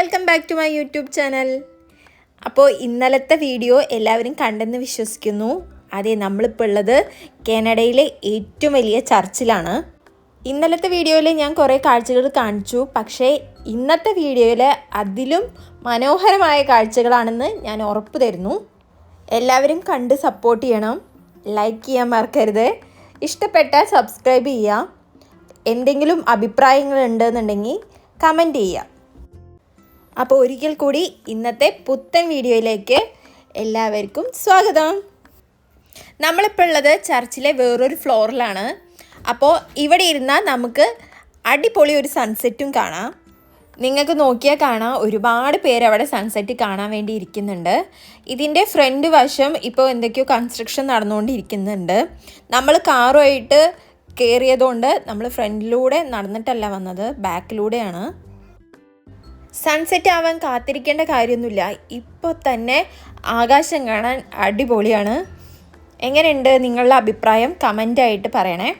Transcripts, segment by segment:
Welcome back to my YouTube channel. അപ്പോൾ ഇന്നലത്തെ video എല്ലാവരും കണ്ടെന്ന് വിശ്വസിക്കുന്നു. അതെ, നമ്മളിപ്പോൾ ഉള്ളത് കാനഡയിലെ ഏറ്റവും വലിയ ചർച്ചിലാണ്. ഇന്നലത്തെ വീഡിയോയിൽ ഞാൻ കുറേ കാഴ്ചകൾ കാണിച്ചു, പക്ഷേ ഇന്നത്തെ വീഡിയോയിൽ അതിലും മനോഹരമായ കാഴ്ചകളാണെന്ന് ഞാൻ ഉറപ്പ് തരുന്നു. എല്ലാവരും കണ്ട് സപ്പോർട്ട് ചെയ്യണം. ലൈക്ക് ചെയ്യാൻ മറക്കരുത്. ഇഷ്ടപ്പെട്ടാൽ സബ്സ്ക്രൈബ് ചെയ്യുക. എന്തെങ്കിലും അഭിപ്രായങ്ങൾ ഉണ്ടെന്നുണ്ടെങ്കിൽ കമൻറ്റ് ചെയ്യുക. അപ്പോൾ ഒരിക്കൽ കൂടി ഇന്നത്തെ പുത്തൻ വീഡിയോയിലേക്ക് എല്ലാവർക്കും സ്വാഗതം. നമ്മളിപ്പോൾ ഉള്ളത് ചർച്ചിലെ വേറൊരു ഫ്ലോറിലാണ്. അപ്പോൾ ഇവിടെ ഇരുന്നാൽ നമുക്ക് അടിപൊളി ഒരു സൺസെറ്റും കാണാം. നിങ്ങൾക്ക് നോക്കിയാൽ കാണാം, ഒരുപാട് പേര് അവിടെ സൺസെറ്റ് കാണാൻ വേണ്ടി ഇരിക്കുന്നുണ്ട്. ഇതിൻ്റെ ഫ്രണ്ട് വശം ഇപ്പോൾ എന്തൊക്കെയോ കൺസ്ട്രക്ഷൻ നടന്നുകൊണ്ടിരിക്കുന്നുണ്ട്. നമ്മൾ കാറുമായിട്ട് കയറിയതുകൊണ്ട് നമ്മൾ ഫ്രണ്ടിലൂടെ നടന്നിട്ടല്ല വന്നത്, ബാക്കിലൂടെയാണ്. സൺസെറ്റ് ആവാൻ കാത്തിരിക്കേണ്ട കാര്യമൊന്നുമില്ല. ഇപ്പോൾ തന്നെ ആകാശം കാണാൻ അടിപൊളിയാണ്. എങ്ങനെയുണ്ട് നിങ്ങളുടെ അഭിപ്രായം കമൻ്റായിട്ട് പറയണേ.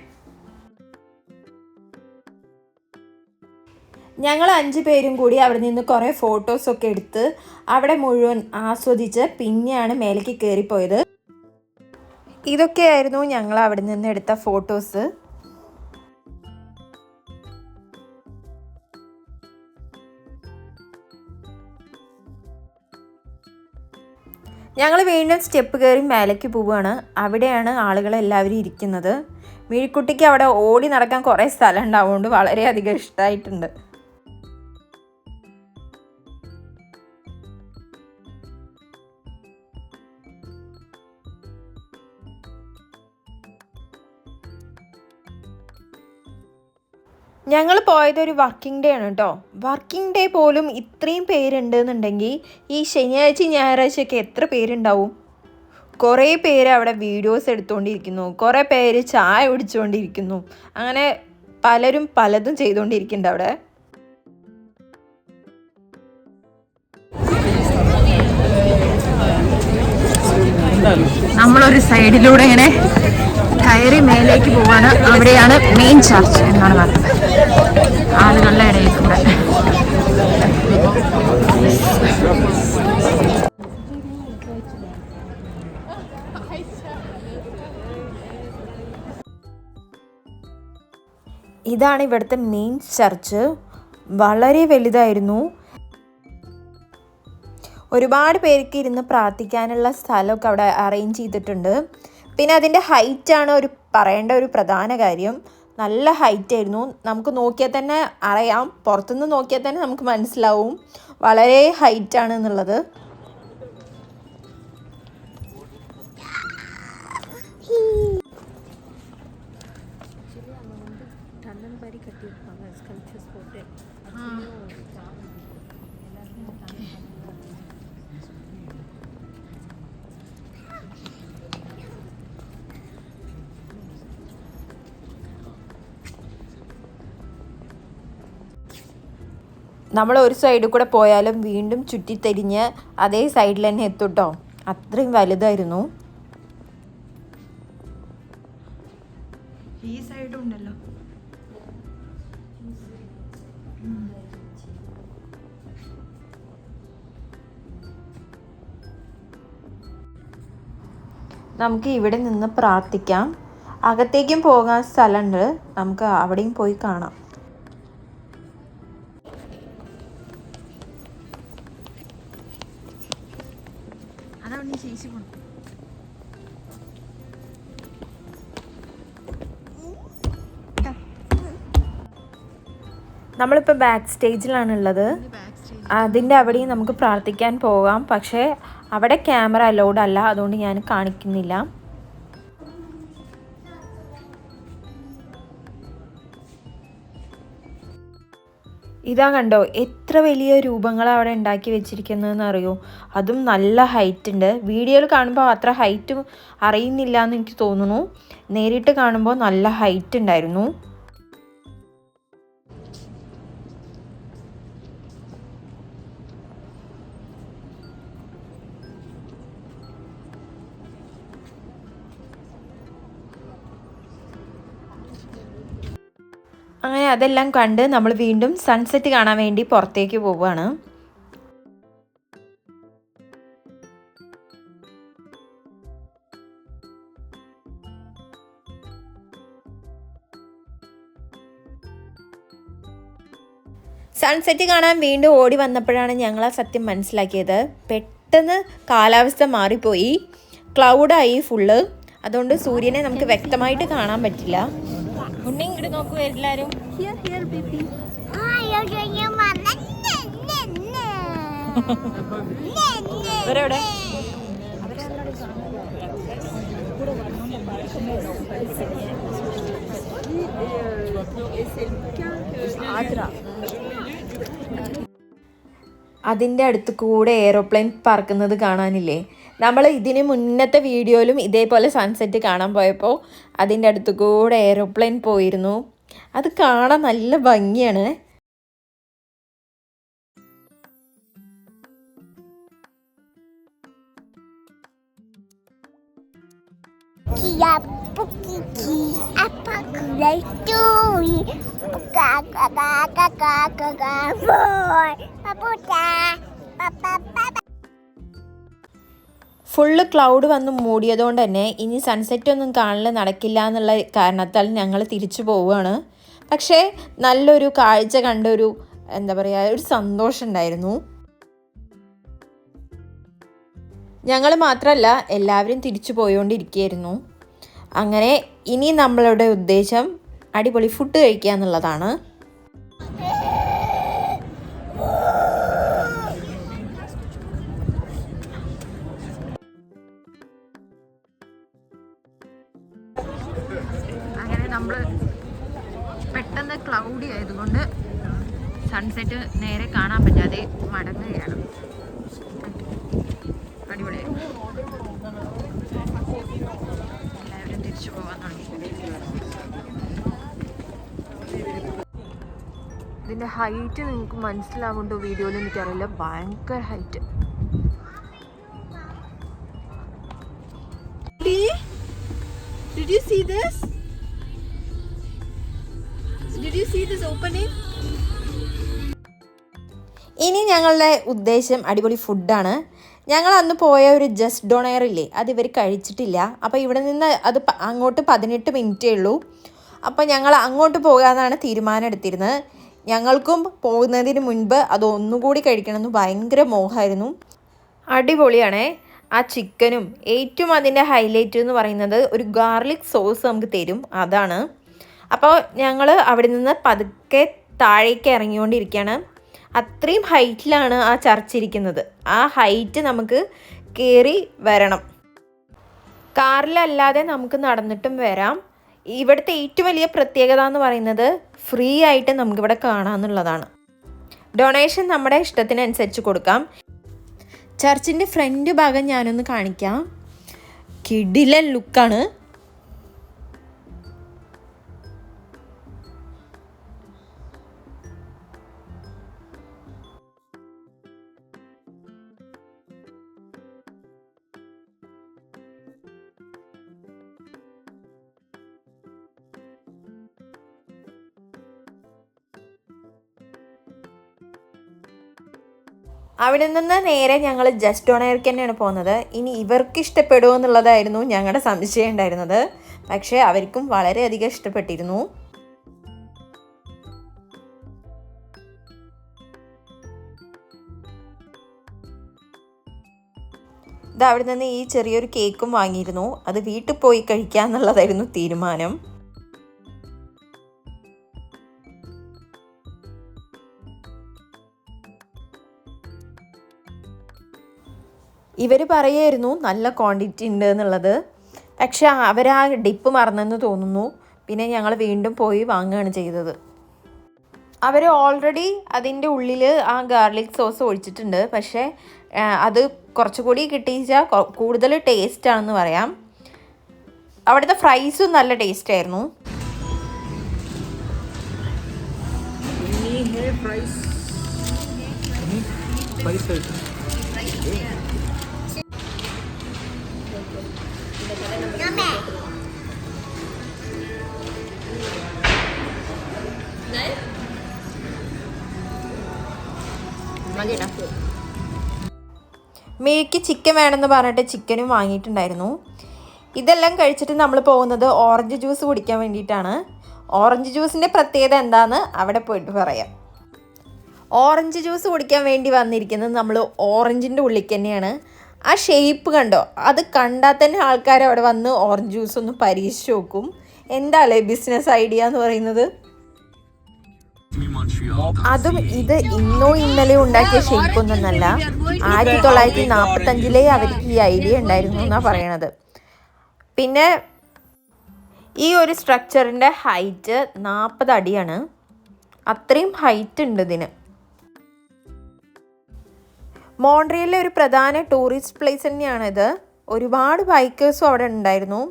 ഞങ്ങൾ 5 പേരും കൂടി അവിടെ നിന്ന് കുറേ ഫോട്ടോസൊക്കെ എടുത്ത് അവിടെ മുഴുവൻ ആസ്വദിച്ച് പിന്നെയാണ് മേലേക്ക് കയറിപ്പോയത്. ഇതൊക്കെയായിരുന്നു ഞങ്ങൾ അവിടെ നിന്ന് എടുത്ത ഫോട്ടോസ്. ഞങ്ങൾ വീണ്ടും സ്റ്റെപ്പ് കയറി മേലേക്ക് പോവുകയാണ്. അവിടെയാണ് ആളുകളെല്ലാവരും ഇരിക്കുന്നത്. മിഴിക്കുട്ടിക്ക് അവിടെ ഓടി നടക്കാൻ കുറേ സ്ഥലം ഉണ്ടാവുകൊണ്ട് വളരെയധികം ഇഷ്ടമായിട്ടുണ്ട്. ഞങ്ങൾ പോയത് ഒരു വർക്കിംഗ് ഡേ ആണ് കേട്ടോ. വർക്കിംഗ് ഡേ പോലും ഇത്രയും പേരുണ്ട് എന്നുണ്ടെങ്കിൽ ഈ ശനിയാഴ്ച ഞായറാഴ്ചയൊക്കെ എത്ര പേരുണ്ടാവും. കുറേ പേര് അവിടെ വീഡിയോസ് എടുത്തുകൊണ്ടിരിക്കുന്നു, കുറേ പേര് ചായ കുടിച്ചുകൊണ്ടിരിക്കുന്നു. അങ്ങനെ പലരും പലതും ചെയ്തുകൊണ്ടിരിക്കുന്നുണ്ട് അവിടെ. നമ്മളൊരു സൈഡിലൂടെ ഇങ്ങനെ കയറി മേലേക്ക് പോവാണ്. അവിടെയാണ് മെയിൻ ചർച്ച് എന്നാണ് പറഞ്ഞത്. ആളുകളുടെ ഇടയിൽ കൂടെ ഇതാണ് ഇവിടുത്തെ മെയിൻ ചർച്ച്. വളരെ വലുതായിരുന്നു. ഒരുപാട് പേർക്ക് ഇരുന്ന് പ്രാർത്ഥിക്കാനുള്ള സ്ഥലമൊക്കെ അവിടെ അറേഞ്ച് ചെയ്തിട്ടുണ്ട്. പിന്നെ അതിൻ്റെ ഹൈറ്റാണ് പറയേണ്ട ഒരു പ്രധാന കാര്യം. നല്ല ഹൈറ്റ് ആയിരുന്നു. നമുക്ക് നോക്കിയാൽ തന്നെ അറിയാം, പുറത്തുനിന്ന് നോക്കിയാൽ തന്നെ നമുക്ക് മനസ്സിലാവും വളരെ ഹൈറ്റാണ് എന്നുള്ളത്. നമ്മൾ ഒരു സൈഡിൽ കൂടെ പോയാലും വീണ്ടും ചുറ്റിത്തിരിഞ്ഞ് അതേ സൈഡിൽ തന്നെ എത്തും കേട്ടോ. അത്രയും വലുതായിരുന്നു. ഈ സൈഡും ഉണ്ടല്ലോ. നമുക്ക് ഇവിടെ നിന്ന് പ്രാർത്ഥിക്കാം. അകത്തേക്കും പോകാൻ സ്ഥലമുണ്ട്, നമുക്ക് അവിടെയും പോയി കാണാം. നമ്മളിപ്പോൾ ബാക്ക് സ്റ്റേജിലാണുള്ളത്. അതിൻ്റെ അവിടെയും നമുക്ക് പ്രാർത്ഥിക്കാൻ പോകാം, പക്ഷേ അവിടെ ക്യാമറ അലൗഡ് അല്ല, അതുകൊണ്ട് ഞാൻ കാണിക്കുന്നില്ല. ഇതാ കണ്ടോ, എത്ര വലിയ രൂപങ്ങളാണ് അവിടെ ഉണ്ടാക്കി വെച്ചിരിക്കുന്നതെന്ന് അറിയോ. അതും നല്ല ഹൈറ്റ് ഉണ്ട്. വീഡിയോയിൽ കാണുമ്പോൾ അത്ര ഹൈറ്റ് അറിയുന്നില്ല എന്ന് എനിക്ക് തോന്നുന്നു. നേരിട്ട് കാണുമ്പോൾ നല്ല ഹൈറ്റ് ഉണ്ടായിരുന്നു. അങ്ങനെ അതെല്ലാം കണ്ട് നമ്മൾ വീണ്ടും സൺസെറ്റ് കാണാൻ വേണ്ടി പുറത്തേക്ക് പോവുകയാണ്. സൺസെറ്റ് കാണാൻ വീണ്ടും ഓടി വന്നപ്പോഴാണ് ഞങ്ങൾ ആ സത്യം മനസ്സിലാക്കിയത്. പെട്ടെന്ന് കാലാവസ്ഥ മാറിപ്പോയി, ക്ലൗഡായി ഫുള്ള്. അതുകൊണ്ട് സൂര്യനെ നമുക്ക് വ്യക്തമായിട്ട് കാണാൻ പറ്റില്ല. ഉണ്ണി ഇങ്ങോട്ട് നോക്കൂ എല്ലാവരും. ഇവരെവിടെ? അതിൻ്റെ അടുത്ത് കൂടെ എയ്റോപ്ലെയിൻ പറക്കുന്നത് കാണാനില്ലേ? നമ്മൾ ഇതിന് മുന്നത്തെ വീഡിയോയിലും ഇതേപോലെ സൺസെറ്റ് കാണാൻ പോയപ്പോൾ അതിൻ്റെ അടുത്ത് കൂടെ എയ്റോപ്ലെയിൻ പോയിരുന്നു. അത് കാണാൻ നല്ല ഭംഗിയാണ്. ഫുള്ള് ക്ലൗഡ് വന്ന് മൂടിയതുകൊണ്ട് തന്നെ ഇനി സൺസെറ്റ് ഒന്നും കാണൽ നടക്കില്ല എന്നുള്ള കാരണത്താൽ ഞങ്ങൾ തിരിച്ചു പോവുകയാണ്. പക്ഷേ നല്ലൊരു കാഴ്ച കണ്ടൊരു എന്താ പറയുക, ഒരു സന്തോഷം ഉണ്ടായിരുന്നു. ഞങ്ങൾ മാത്രമല്ല, എല്ലാവരും തിരിച്ചു പോയോണ്ടിരിക്കുകയായിരുന്നു. അങ്ങനെ ഇനി നമ്മളുടെ ഉദ്ദേശം അടിപൊളി ഫുഡ് കഴിക്കുക എന്നുള്ളതാണ്. അങ്ങനെ നമ്മൾ പെട്ടെന്ന് ക്ലൗഡി ആയതുകൊണ്ട് സൺസെറ്റ് നേരെ കാണാൻ പറ്റാതെ മടങ്ങുകയാണ്. അടിപൊളിയായി. എല്ലാവരും തിരിച്ചു പോകാൻ തുടങ്ങി. ഇതിൻ്റെ ഹൈറ്റ് നിങ്ങൾക്ക് മനസ്സിലാവുന്നുണ്ടോ വീഡിയോയിൽ? എനിക്കറിയില്ല, ഭയങ്കര height. Did you see this? Did you see this opening? ഇനി ഞങ്ങളുടെ ഉദ്ദേശം അടിപൊളി ഫുഡാണ്. ഞങ്ങൾ അന്ന് പോയ ഒരു ജസ്റ്റ് ഡോണയർ ഇല്ലേ, അത് ഇവർ കഴിച്ചിട്ടില്ല. അപ്പോൾ ഇവിടെ നിന്ന് അത് അങ്ങോട്ട് 18 മിനിറ്റേ ഉള്ളൂ. അപ്പോൾ ഞങ്ങൾ അങ്ങോട്ട് പോകാമെന്നാണ് തീരുമാനം എടുത്തിരുന്നത്. ഞങ്ങൾക്കും പോകുന്നതിന് മുൻപ് അത് ഒന്നുകൂടി കഴിക്കണമെന്ന് ഭയങ്കര മോഹമായിരുന്നു. അടിപൊളിയാണേ. ആ ചിക്കനും ഏറ്റവും അതിൻ്റെ ഹൈലൈറ്റ് എന്ന് പറയുന്നത് ഒരു ഗാർലിക് സോസ് നമുക്ക് തരും, അതാണ്. അപ്പോൾ ഞങ്ങൾ അവിടെ നിന്ന് പതുക്കെ താഴേക്ക് ഇറങ്ങിക്കൊണ്ടിരിക്കുകയാണ്. അത്രയും ഹൈറ്റിലാണ് ആ ചർച്ച് ഇരിക്കുന്നത്. ആ ഹൈറ്റ് നമുക്ക് കയറി വരണം. കാറിലല്ലാതെ നമുക്ക് നടന്നിട്ടും വരാം. ഇവിടുത്തെ ഏറ്റവും വലിയ പ്രത്യേകത എന്ന് പറയുന്നത് ഫ്രീ ആയിട്ട് നമുക്കിവിടെ കാണാമെന്നുള്ളതാണ്. ഡൊണേഷൻ നമ്മുടെ ഇഷ്ടത്തിനനുസരിച്ച് കൊടുക്കാം. ചർച്ചിൻ്റെ ഫ്രണ്ട് ഭാഗം ഞാനൊന്ന് കാണിക്കാം. കിടിലൻ ലുക്കാണ്. അവിടെ നിന്ന് നേരെ ഞങ്ങൾ ജസ്റ്റ് ഡോണയർക്ക് തന്നെയാണ് പോകുന്നത്. ഇനി ഇവർക്ക് ഇഷ്ടപ്പെടുമോ എന്നുള്ളതായിരുന്നു ഞങ്ങളുടെ സംശയം ഉണ്ടായിരുന്നത്. പക്ഷേ അവർക്കും വളരെയധികം ഇഷ്ടപ്പെട്ടിരുന്നു. ഇത് അവിടെ നിന്ന് ഈ ചെറിയൊരു കേക്കും വാങ്ങിയിരുന്നു. അത് വീട്ടിൽ പോയി കഴിക്കുക എന്നുള്ളതായിരുന്നു തീരുമാനം. ഇവർ പറയായിരുന്നു നല്ല ക്വാണ്ടിറ്റി ഉണ്ട് എന്നുള്ളത്. പക്ഷെ അവരാ ഡിപ്പ് മറന്നെന്ന് തോന്നുന്നു. പിന്നെ ഞങ്ങൾ വീണ്ടും പോയി വാങ്ങുകയാണ് ചെയ്തത്. അവർ ഓൾറെഡി അതിൻ്റെ ഉള്ളിൽ ആ ഗാർലിക് സോസ് ഒഴിച്ചിട്ടുണ്ട്. പക്ഷേ അത് കുറച്ചുകൂടി കിട്ടിച്ചാൽ കൂടുതൽ ടേസ്റ്റാണെന്ന് പറയാം. അവിടുത്തെ ഫ്രൈസും നല്ല ടേസ്റ്റായിരുന്നു. മിഴിക്ക് ചിക്കൻ വേണമെന്ന് പറഞ്ഞിട്ട് ചിക്കനും വാങ്ങിയിട്ടുണ്ടായിരുന്നു. ഇതെല്ലാം കഴിച്ചിട്ട് നമ്മൾ പോകുന്നത് ഓറഞ്ച് ജ്യൂസ് കുടിക്കാൻ വേണ്ടിയിട്ടാണ്. ഓറഞ്ച് ജ്യൂസിൻ്റെ പ്രത്യേകത എന്താണെന്ന് അവിടെ പോയിട്ട് പറയാം. ഓറഞ്ച് ജ്യൂസ് കുടിക്കാൻ വേണ്ടി വന്നിരിക്കുന്നത് നമ്മൾ ഓറഞ്ചിൻ്റെ ഉള്ളിലേക്ക് തന്നെയാണ്. ആ ഷേപ്പ് കണ്ടോ, അത് കണ്ടാൽ തന്നെ ആൾക്കാർ അവിടെ വന്ന് ഓറഞ്ച് ജ്യൂസ് ഒന്ന് പരീക്ഷിച്ച് നോക്കും. എന്താല്ലേ ബിസിനസ് ഐഡിയ എന്ന് പറയുന്നത്. അതും ഇത് ഇന്നോ ഇന്നലെയോ ഉണ്ടാക്കിയ ഷേപ്പ് ഒന്നല്ല, 1945 അവർക്ക് ഈ ഐഡിയ ഉണ്ടായിരുന്നു എന്നാണ് പറയണത്. പിന്നെ ഈ ഒരു സ്ട്രക്ചറിൻ്റെ ഹൈറ്റ് 40 അടിയാണ്. അത്രയും ഹൈറ്റ് ഉണ്ട് ഇതിന്. മോൺട്രിയലിലെ ഒരു പ്രധാന ടൂറിസ്റ്റ് പ്ലേസ് തന്നെയാണിത്. ഒരുപാട് ബൈക്കേഴ്സും അവിടെ ഉണ്ടായിരുന്നു.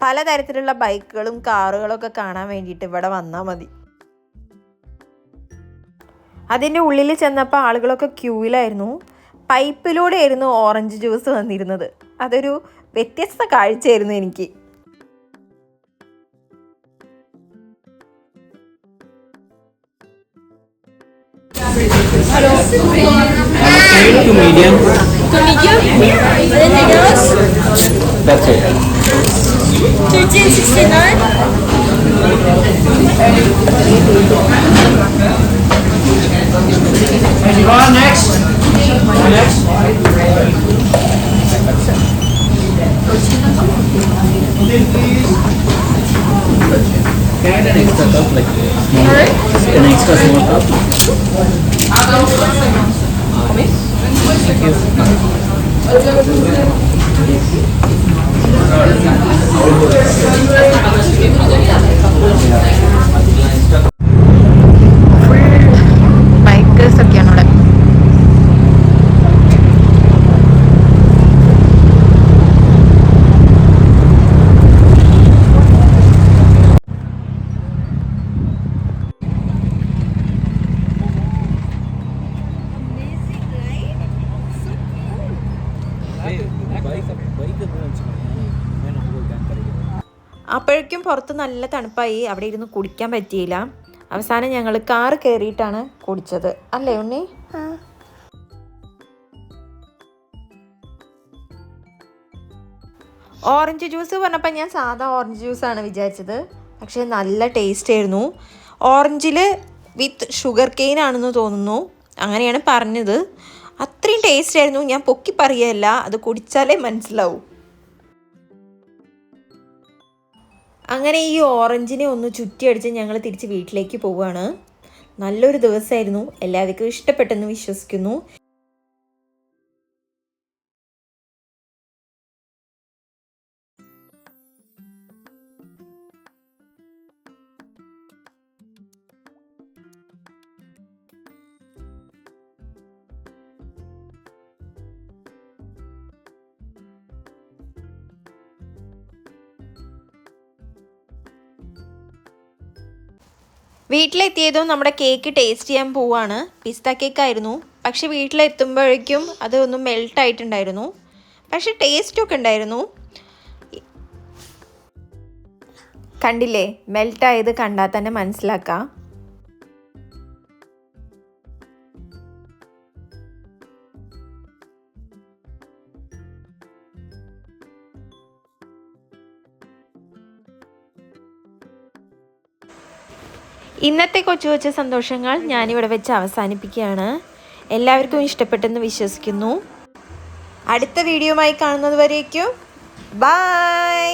പലതരത്തിലുള്ള ബൈക്കുകളും കാറുകളൊക്കെ കാണാൻ വേണ്ടിയിട്ട് ഇവിടെ വന്നാൽ മതി. അതിൻ്റെ ഉള്ളിൽ ചെന്നപ്പോൾ ആളുകളൊക്കെ ക്യൂവിലായിരുന്നു. പൈപ്പിലൂടെയായിരുന്നു ഓറഞ്ച് ജ്യൂസ് വന്നിരുന്നത്. അതൊരു വ്യത്യസ്ത കാഴ്ചയായിരുന്നു എനിക്ക്. Hello. To medium. To medium? Anything else? That's it. 1369. Anyone next? Next. Can I get an extra cup like this? An extra small cup? Thank you. Bikers ഒക്കെയാണ് ഇവിടെ. അപ്പോഴേക്കും പുറത്ത് നല്ല തണുപ്പായി. അവിടെ ഇരുന്ന് കുടിക്കാൻ പറ്റിയില്ല. അവസാനം ഞങ്ങൾ കാറ് കയറിയിട്ടാണ് കുടിച്ചത്. അല്ലേ ഉണ്ണി? ഓറഞ്ച് ജ്യൂസ് പറഞ്ഞപ്പോൾ ഞാൻ സാധാ ഓറഞ്ച് ജ്യൂസാണ് വിചാരിച്ചത്. പക്ഷേ നല്ല ടേസ്റ്റ് ആയിരുന്നു. ഓറഞ്ചിൽ വിത്ത് ഷുഗർ കെയിൻ ആണെന്ന് തോന്നുന്നു, അങ്ങനെയാണ് പറഞ്ഞത്. അത്രയും ടേസ്റ്റ് ആയിരുന്നു. ഞാൻ പൊക്കി പറയുകയല്ല, അത് കുടിച്ചാലേ മനസ്സിലാവും. അങ്ങനെ ഈ ഓറഞ്ചിനെ ഒന്ന് ചുറ്റിയടിച്ച് ഞങ്ങൾ തിരിച്ച് വീട്ടിലേക്ക് പോവുകയാണ്. നല്ലൊരു ദിവസമായിരുന്നു. എല്ലാവർക്കും ഇഷ്ടപ്പെട്ടെന്ന് വിശ്വസിക്കുന്നു. വീട്ടിലെത്തിയതും നമ്മുടെ കേക്ക് ടേസ്റ്റ് ചെയ്യാൻ പോവാണ്. പിസ്ത കേക്കായിരുന്നു. പക്ഷെ വീട്ടിലെത്തുമ്പോഴേക്കും അത് ഒന്ന് മെൽട്ടായിട്ടുണ്ടായിരുന്നു. പക്ഷെ ടേസ്റ്റൊക്കെ ഉണ്ടായിരുന്നു. കണ്ടില്ലേ, മെൽട്ടായത് കണ്ടാൽ തന്നെ മനസ്സിലാക്കാം. ഇന്നത്തെ കൊച്ചു കൊച്ചു സന്തോഷങ്ങൾ ഞാനിവിടെ വെച്ച് അവസാനിപ്പിക്കുകയാണ്. എല്ലാവർക്കും ഇഷ്ടപ്പെട്ടെന്ന് വിശ്വസിക്കുന്നു. അടുത്ത വീഡിയോയുമായി കാണുന്നത് വരേക്കും ബൈ.